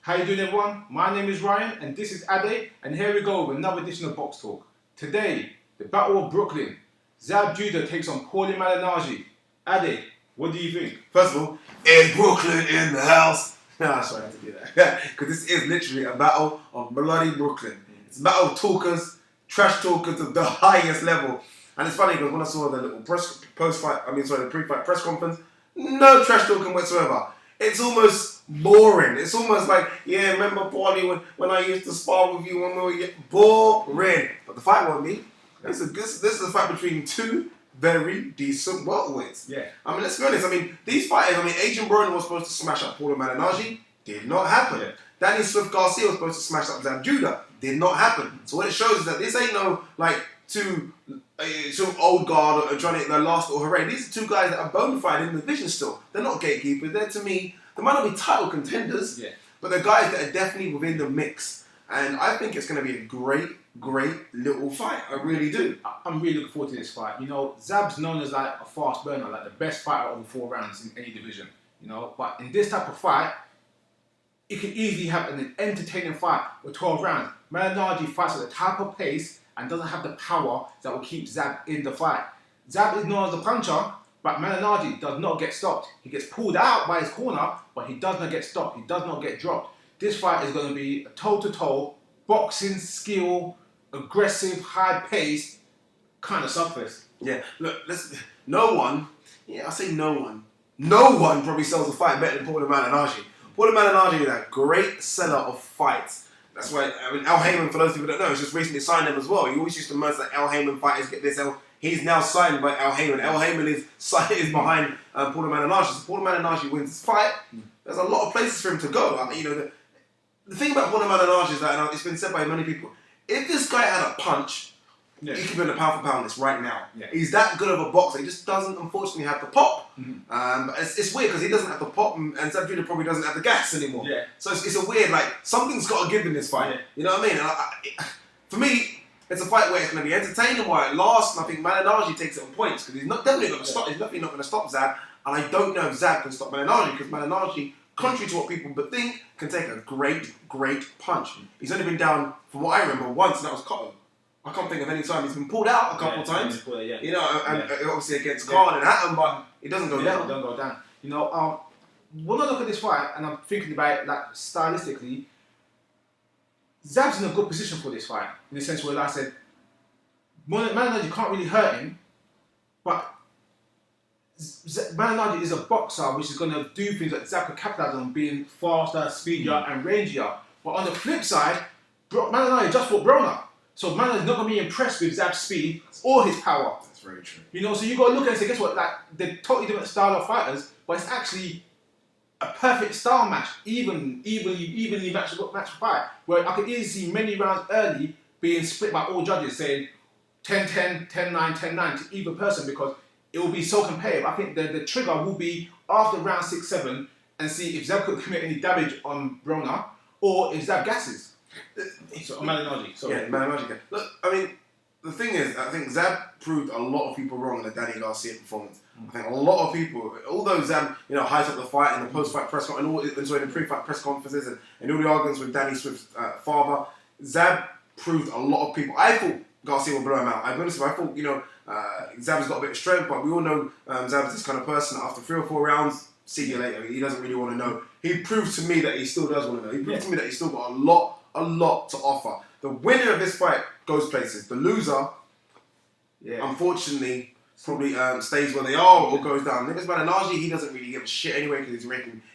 How you doing, everyone? My name is Ryan, and this is Ade, and here we go with another edition of Box Talk. Today, the Battle of Brooklyn. Zab Judah takes on Paulie Magic. Ade, what do you think? First of all, is Brooklyn in the house? Nah, sorry, I had to do that. Because this is literally a battle of bloody Brooklyn. It's a battle of talkers, trash talkers of the highest level. And it's funny because when I saw the little the pre-fight press conference, no trash talking whatsoever. It's almost boring. It's almost like, yeah, remember Paulie when I used to spar with you when we were boring. But the fight won't be. This is a fight between two very decent welterweights. Yeah. I mean, let's be honest. I mean, these fighters, Adrian Broner was supposed to smash up Paulie Malignaggi. Did not happen. Yeah. Danny Swift Garcia was supposed to smash up Zab Judah. Did not happen. So what it shows is that this ain't no, like, two old guard or trying to hit their last or hooray. These are two guys that are bona fide in the division still. They're not gatekeepers. They're, to me, they might not be title contenders, but they're guys that are definitely within the mix. And I think it's going to be a great little fight. I really do. I'm really looking forward to this fight. You know, Zab's known as like a fast burner, like the best fighter over 4 rounds in any division. You know, but in this type of fight, it can easily have an entertaining fight with 12 rounds. Malignaggi fights at the type of pace and doesn't have the power that will keep Zab in the fight. Zab is known as a puncher, but Malignaggi does not get stopped. He gets pulled out by his corner, but he does not get stopped. He does not get dropped. This fight is going to be a toe-to-toe, boxing skill, aggressive, high-paced kind of surface. Yeah, look, no one probably sells a fight better than Paulie Malignaggi. Paulie Malignaggi is a great seller of fights. That's why, Al Heyman, for those people that don't know, has just recently signed him as well. He always used to merge that Al Heyman fighters get this. He's now signed by Al Heyman. Al Heyman is behind Paulie Malignaggi. So Paulie Malignaggi wins this fight. There's a lot of places for him to go. I mean, the thing about Paulie Malignaggi is that, it's been said by many people, if this guy had a punch, he could be on a pound for pound list right now. Yeah. He's that good of a boxer. He just doesn't, unfortunately, have the pop. But it's weird because he doesn't have the pop, and Zab Judah probably doesn't have the gas anymore. Yeah. So it's a weird, like, something's got to give in this fight. Yeah. You know what I mean? And for me, it's a fight where it's going to be entertaining while it lasts, and I think Malignaggi takes it on points because he's definitely not going to stop. He's definitely not going to stop Zab, and I don't know if Zab can stop Malignaggi because Malignaggi, contrary to what people would think, can take a great punch. He's only been down, from what I remember, once, and that was Cotton. I can't think of any time he's been pulled out a couple of times. You know, and obviously against Khan and Hatton, but it doesn't go down. It doesn't go down. You know, when I look at this fight and I'm thinking about it, like, stylistically, Zab's in a good position for this fight, in the sense where, like I said, Malignaggi can't really hurt him, but Malignaggi is a boxer which is going to do things that Zab could capitalize on, being faster, speedier, and rangier. But on the flip side, Malignaggi just fought Broner. So Malignaggi's not going to be impressed with Zab's speed or his power. That's very true. You know, so you got to look at it and say, guess what? Like, they're totally different style of fighters, but it's actually a perfect style match, evenly match fight, where I could easily see many rounds early being split by all judges, saying 10-10, 10-9, 10-9 to either person, because it will be so competitive. I think the trigger will be after round 6-7 and see if Zab could commit any damage on Broner or if Zab gasses. So Malignaggi. Yeah, Malignaggi. Look, I mean, the thing is, I think Zab proved a lot of people wrong in the Danny Garcia performance. I think a lot of people, although Zab, hyped up the fight and the post-fight press conference, and the pre-fight press conferences and all the arguments with Danny Swift's father, Zab proved a lot of people. I thought Garcia would blow him out. I'll be honest with you, I thought, Zab's got a bit of strength, but we all know Zab's this kind of person that after 3 or 4 rounds, see you later. He doesn't really want to know. He proved to me that he still does want to know. He proved to me that he's still got a lot to offer. The winner of this fight goes places. The loser, unfortunately, probably stays where they are or goes down. If it's Malignaggi, he doesn't really give a shit anyway because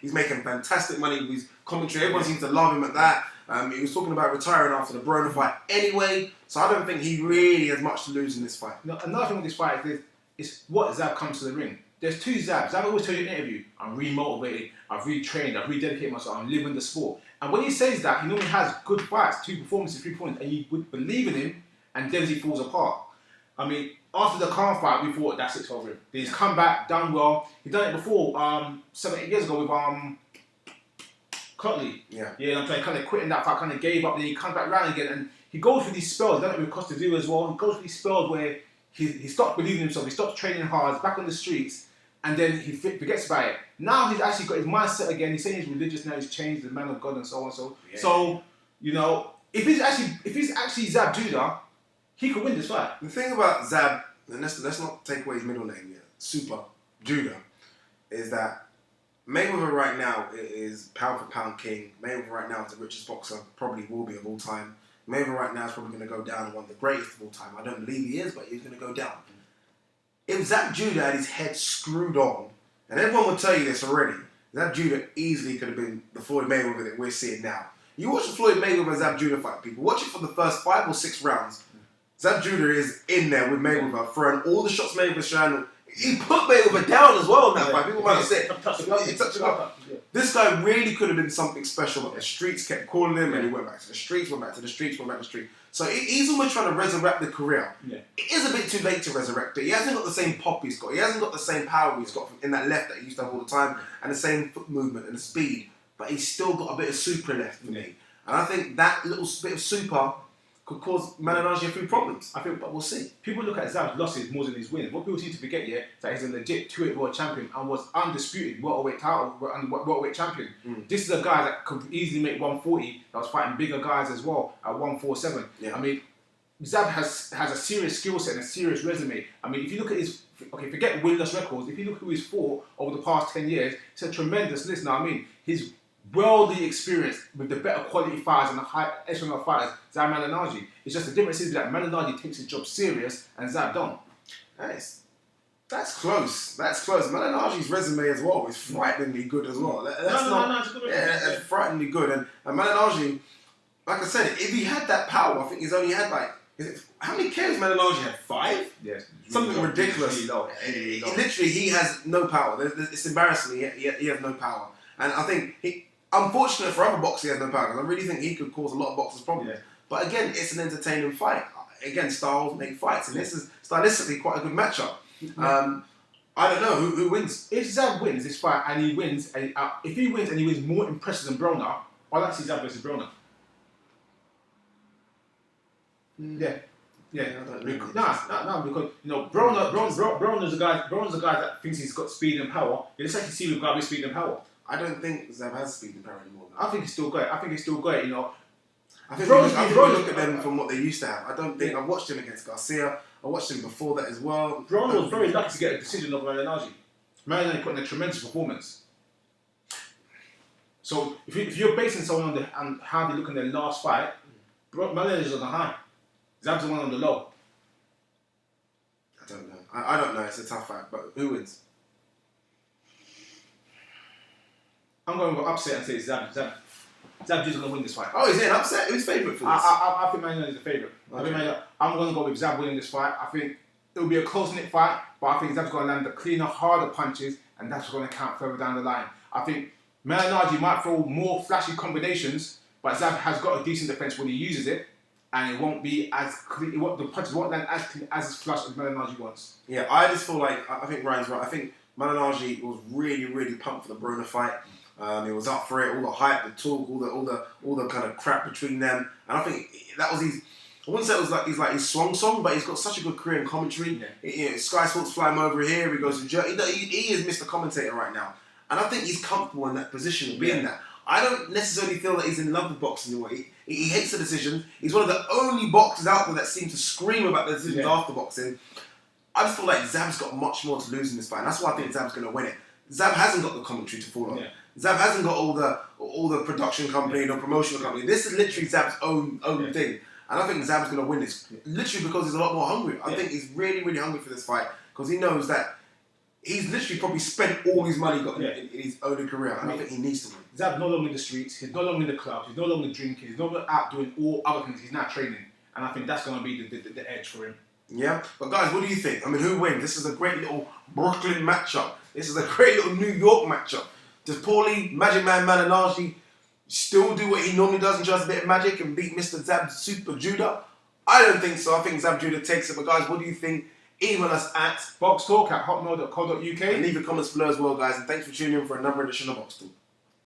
he's making fantastic money with his commentary. Everyone seems to love him at that. He was talking about retiring after the Broner fight anyway, so I don't think he really has much to lose in this fight. No, another thing with this fight is what Zab comes to the ring. There's 2 Zabs. Zab always tell you in an interview, I'm re-motivated, I've retrained, I've rededicated myself, I'm living the sport. And when he says that, he normally has good fights, 2 performances, 3 points, and you would believe in him, and then he falls apart. I mean, after the Khan fight, we thought that's it for him. He's come back, done well. He done it before, 7-8 years ago with Cutley. Yeah, I'm trying kind of quitting that fight, kind of gave up, then he comes back round again, and he goes through these spells. Done it with Costa Rica as well. He goes through these spells where he stopped believing in himself. He stopped training hard. He's back on the streets, and then he forgets about it. Now he's actually got his mindset again. He's saying he's religious now. He's changed, the man of God, and so on. Yeah. So you know, if he's actually Zab Judah, he could win this fight. The thing about Zab, and let's not take away his middle name yet, Super Judah, is that Mayweather right now is pound for pound king. Mayweather right now is the richest boxer, probably will be of all time. Mayweather right now is probably going to go down one of the greatest of all time. I don't believe he is, but he's going to go down. If Zab Judah had his head screwed on, and everyone will tell you this already, Zab Judah easily could have been the Floyd Mayweather that we're seeing now. You watch the Floyd Mayweather Zab Judah fight, people. Watch it for the first 5 or 6 rounds. Zab Judah is in there with Mayweather, throwing all the shots Mayweather's trying. He put Mayweather down as well in that fight. People might have said, he touched him up. This guy really could have been something special, but the streets kept calling him, and he went back to the streets, went back to the streets, went back to the streets. So he's almost trying to resurrect the career. Yeah. It is a bit too late to resurrect it. He hasn't got the same pop he's got. He hasn't got the same power he's got in that left that he used to have all the time, and the same foot movement and the speed. But he's still got a bit of super left for me. And I think that little bit of super could cause Malignaggi a few problems. But we'll see. People look at Zab's losses more than his wins. What people seem to forget is that he's a legit 2-weight world champion and was undisputed welterweight champion. This is a guy that could easily make 140. That was fighting bigger guys as well at 147. Yeah. I mean, Zab has a serious skill set and a serious resume. I mean, if you look at his forget win-loss records. If you look at who he's fought over the past 10 years, it's a tremendous list. Now, I mean, he's worldly experienced with the better quality fighters and the high echelon of fighters, Zab Malignaggi. It's just the difference is that Malignaggi takes his job serious and Zab don't. That's close. That's close. Malignaggi's resume as well is frighteningly good as well. That's frighteningly good. And Malignaggi, like I said, if he had that power, I think he's only had how many KOs Malignaggi had? 5? Yes. Something ridiculous. Literally, he has no power. It's embarrassing. He has no power. And I think unfortunate for other boxers, he has no power. Because I really think he could cause a lot of boxers problems. Yeah. But again, it's an entertaining fight. Again, styles make fights, and this is stylistically quite a good matchup. I don't know who wins. If Zab wins this fight and he wins, if he wins and he wins more impressive than Broner, I'd like to see Zab versus Broner. Yeah. No, because Broner's a guy that thinks he's got speed and power. You just actually see the guy with speed and power. I don't think Zab has speed and power anymore. I think he's still got it. I think you know. I think we look at them from what they used to have. I don't think I've watched him against Garcia. I watched him before that as well. Broner was very lucky to get a decision of Malignaggi. Malignaggi put in a tremendous performance. So if you're basing someone on how they look in their last fight, Malignaggi's on the high. Zab's the one on the low. I don't know. I don't know. It's a tough fight, but who wins? I'm going to go upset and say Zab. Zab is going to win this fight. Oh, is it an upset? Who's favourite for this? I think Malignaggi is the favourite. Okay. I'm going to go with Zab winning this fight. I think it'll be a close-knit fight, but I think Zab's going to land the cleaner, harder punches, and that's going to count further down the line. I think Malignaggi might throw more flashy combinations, but Zab has got a decent defence when he uses it, and it won't be as clean. The punches won't land as clean, as flush as Malignaggi wants. Yeah, I just feel like I think Ryan's right. I think Malignaggi was really, really pumped for the Broner fight. He was up for it, all the hype, the talk, all the kind of crap between them, and I think that was his. I wouldn't say it was like his song, but he's got such a good career in commentary. Yeah. Sky Sports fly him over here. He goes to Germany. He is Mr. Commentator right now, and I think he's comfortable in that position of being that. I don't necessarily feel that he's in love with boxing in a way. He hates the decisions. He's one of the only boxers out there that seem to scream about the decisions after boxing. I just feel like Zab's got much more to lose in this fight, and that's why I think Zab's going to win it. Zab hasn't got the commentary to fall on. Yeah. Zab hasn't got all the production company and promotional company. This is literally Zab's own thing. And I think Zab's going to win this. Literally because he's a lot more hungry. I think he's really, really hungry for this fight because he knows that he's literally probably spent all his money in his early career. And I think he needs to win. Zab's no longer in the streets. He's no longer in the clubs. He's no longer drinking. He's no longer out doing all other things. He's now training. And I think that's going to be the edge for him. Yeah. But guys, what do you think? I mean, who wins? This is a great little Brooklyn matchup. This is a great little New York matchup. Does Paulie Magic Man Malignaggi still do what he normally does and just a bit of magic and beat Mr. Zab Super Judah? I don't think so. I think Zab Judah takes it. But guys, what do you think? Email us at BoxTalk@hotmail.co.uk and leave your comments below as well, guys. And thanks for tuning in for another edition of BoxTalk.